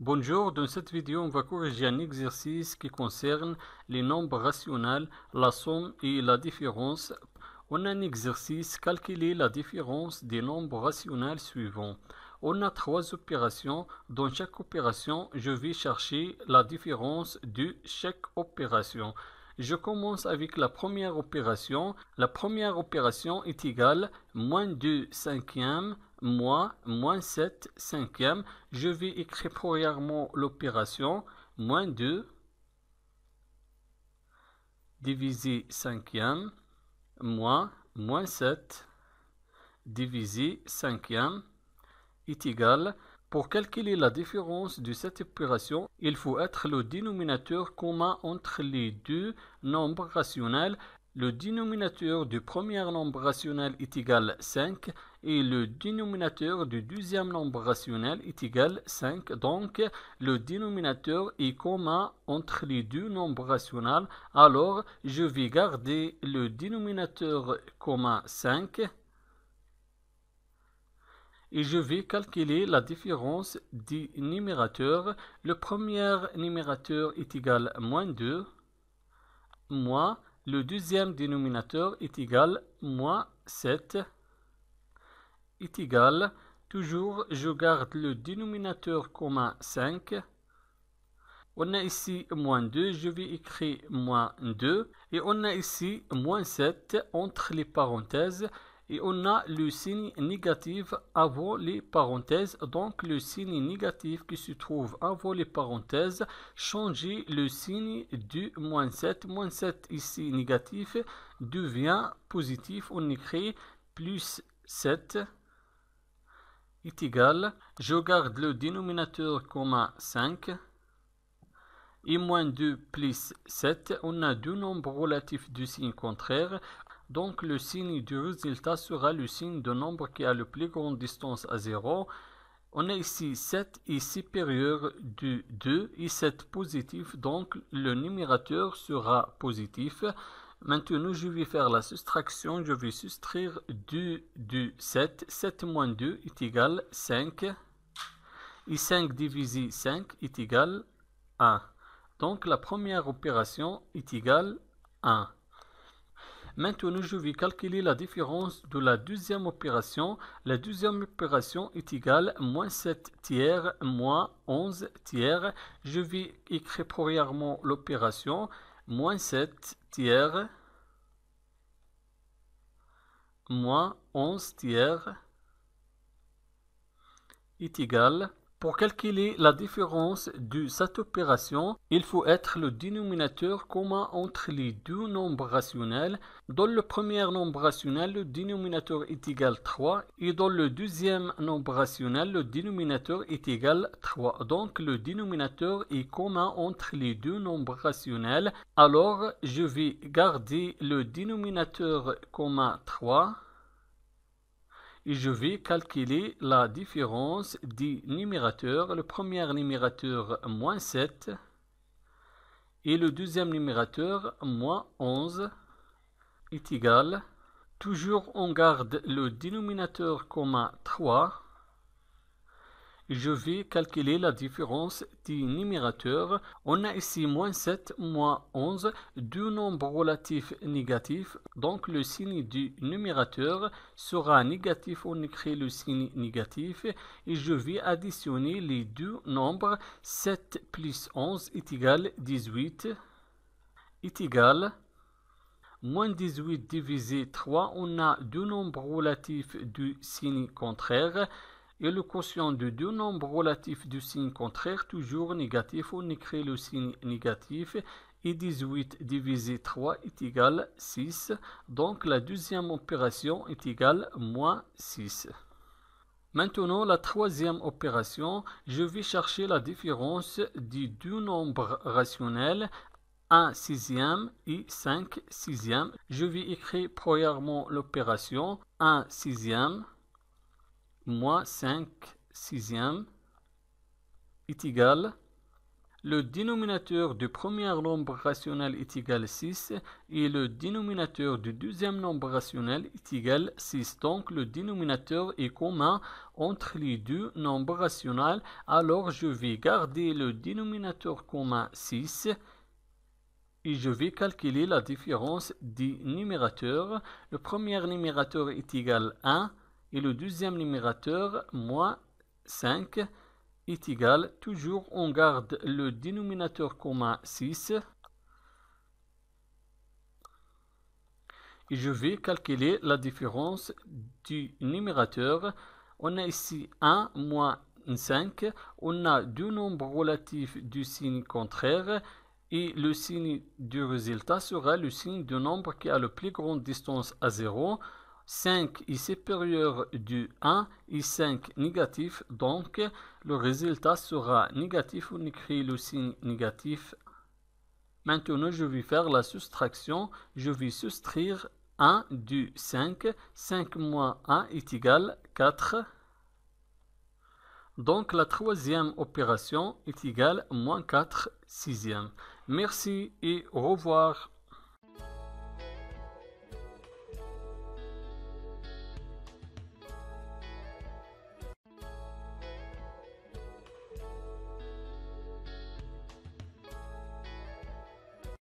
Bonjour, dans cette vidéo, on va corriger un exercice qui concerne les nombres rationnels, la somme et la différence. On a un exercice, calculer la différence des nombres rationnels suivants. On a trois opérations. Dans chaque opération, je vais chercher la différence de chaque opération. Je commence avec la première opération. La première opération est égale moins 2 cinquièmes moins 7 cinquièmes. Je vais écrire premièrement l'opération moins 2 divisé cinquième moins 7 divisé cinquième est égal. Pour calculer la différence de cette opération, il faut être le dénominateur commun entre les deux nombres rationnels. Le dénominateur du premier nombre rationnel est égal 5 et le dénominateur du deuxième nombre rationnel est égal 5. Donc, le dénominateur est commun entre les deux nombres rationnels. Alors, je vais garder le dénominateur commun 5. Et je vais calculer la différence des numérateurs. Le premier numérateur est égal à moins 2, moins le deuxième dénominateur est égal à moins 7, est égal, toujours je garde le dénominateur commun 5. On a ici moins 2, je vais écrire moins 2. Et on a ici moins 7 entre les parenthèses. Et on a le signe négatif avant les parenthèses. Donc le signe négatif qui se trouve avant les parenthèses, changer le signe du moins 7. Moins 7 ici négatif devient positif. On écrit plus 7 est égal. Je garde le dénominateur commun 5. Et moins 2 plus 7, on a deux nombres relatifs du signe contraire. Donc le signe du résultat sera le signe de nombre qui a la plus grande distance à 0. On a ici 7 est supérieur de 2 et 7 positif, donc le numérateur sera positif. Maintenant, je vais faire la soustraction. Je vais soustraire 2 de 7. 7 moins 2 est égal à 5. Et 5 divisé 5 est égal à 1. Donc la première opération est égale à 1. Maintenant, je vais calculer la différence de la deuxième opération. La deuxième opération est égale à moins 7 tiers moins 11 tiers. Je vais écrire premièrement l'opération moins 7 tiers moins 11 tiers est égal. Pour calculer la différence de cette opération, il faut être le dénominateur commun entre les deux nombres rationnels. Dans le premier nombre rationnel, le dénominateur est égal à 3 et dans le deuxième nombre rationnel, le dénominateur est égal à 3. Donc le dénominateur est commun entre les deux nombres rationnels. Alors je vais garder le dénominateur commun 3. Et je vais calculer la différence des numérateurs. Le premier numérateur, moins 7. Et le deuxième numérateur, moins 11, est égal. Toujours, on garde le dénominateur commun 3. Je vais calculer la différence des numérateurs. On a ici moins 7, moins 11, deux nombres relatifs négatifs. Donc le signe du numérateur sera négatif. On écrit le signe négatif. Et je vais additionner les deux nombres. 7 plus 11 est égal à 18. Est égal. Moins 18 divisé 3. On a deux nombres relatifs du signe contraire. Et le quotient de deux nombres relatifs du signe contraire, toujours négatif, on écrit le signe négatif. Et 18 divisé 3 est égal à 6. Donc la deuxième opération est égale à moins 6. Maintenant, la troisième opération, je vais chercher la différence des deux nombres rationnels. 1 sixième et 5 sixièmes. Je vais écrire premièrement l'opération 1 sixième moins 5 sixièmes est égal. Le dénominateur du premier nombre rationnel est égal à 6 et le dénominateur du deuxième nombre rationnel est égal à 6. Donc le dénominateur est commun entre les deux nombres rationnels. Alors je vais garder le dénominateur commun 6 et je vais calculer la différence des numérateurs. Le premier numérateur est égal à 1 et le deuxième numérateur moins 5 est égal, toujours on garde le dénominateur commun 6 et je vais calculer la différence du numérateur. On a ici 1 moins 5, on a deux nombres relatifs du signe contraire et le signe du résultat sera le signe du nombre qui a la plus grande distance à 0. 5 est supérieur du 1 et 5 négatif, donc le résultat sera négatif. On écrit le signe négatif. Maintenant, je vais faire la soustraction. Je vais soustraire 1 du 5. 5 moins 1 est égal à 4. Donc la troisième opération est égale à moins 4 sixièmes. Merci et au revoir.